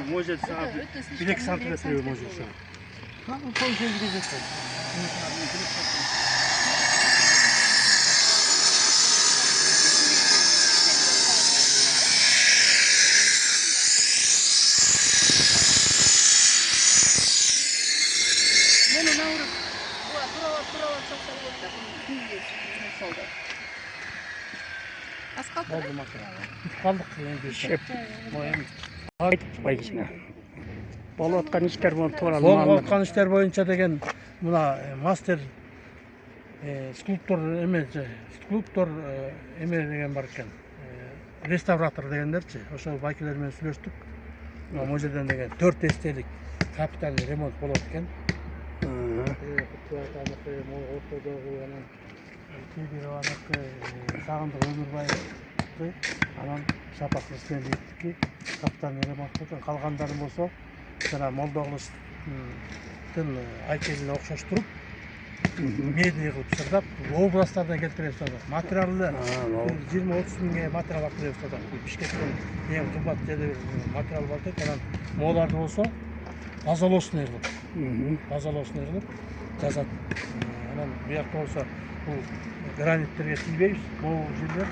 может саат 1-2 сантиметр может саат. Сол жерге жеткен. Bunu navruz. Turava çoksa oldu. Bunu solda. Az kaldı. Oldu makara. Kaldık yani. Şep. Boyun. Айтпай кичине. Болуп аткан иштер менен тууралуу Болуп маалымат. аткан иштер боюнча деген мына мастер скульптор эме деген бар экен. Реставратор дегендерчи. Ошол байкелер менен сүйлөштүк. Могу жерден деген 4 эстелик капитальный ремонт болот экен. Сагындык Өмүрбаевди анан Шапак Рыскелдиевдики капитальный ремонт кылган. Калгандары болсо жана Молдоголовдун айкелине окшоштуруп медиа кылып сырдап областтардан келтире баштадык. Материалды 20-30 миңге материал алып келе баштадык. Бишкектен эң кымбат материал бар деп анан могуларды болсо базалоосуна кылып жазат. Анан буякта болсо бул граниттерге тийбейбиз. Могу жерлер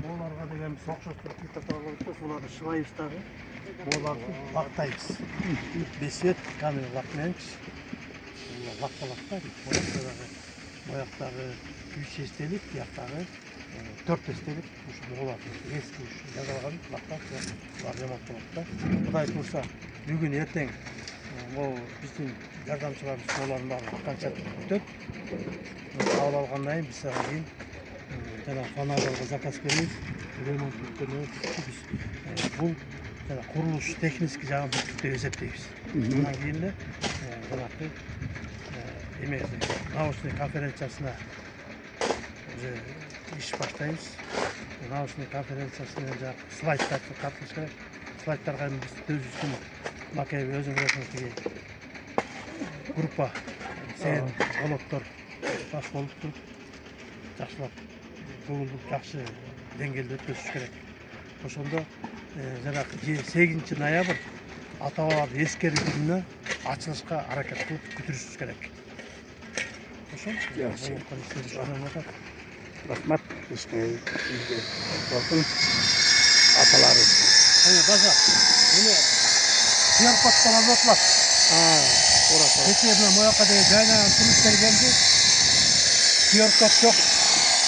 Оларга деген биз окшоштуруп кетип буларды шыбайбыз дагы. Оларды бактайбыз. Бесет камера лакменч. Лакталакта бояктагы 3 эстелик, бияктагы 4 эстелик ушу болот. Эски ушу жазалган лактап бар ремонт болот да. Кудай турса бүгүн эртең могу биздин жардамчыларыбыз олардын баарын канча күтөт. Кабыл алгандан кийин биз ага кийин жана фонарларга заказ беребиз. Ремонт бүткөндөн кийин бул жана курулуш технический жагын бүттүк деп эсептейбиз. Андан кийин эле жанагы научный конференциясына уже иш баштайбыз. Научный конференциясына жанагы слайдтар тартылыш керек. Слайдтарга биз өзүбүздүн макет өзүң билесиң группа сен болоттор баш болуп туруп жакшылап көңүлдү жакшы деңгээлде өткөзүш керек. Ошондо жанагы 8 ноябрь ата бабаларды эскерүү күнүнө ачылышка аракет кылып бүтүрүшүбүз керек. Ошол Рахмат. Болсын аталарыбыз. База. Эме QR-кодтон алып атылат. Кечээ мына моякка деген жайнаган туристтер келди. QR-код жок.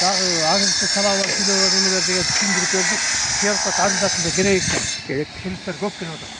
Дагы агенттикте талаалар сүйлөп эмелер деген түшүндүрүп бердик. QR-код обязательно керек экен. Туристтер көп келип атат.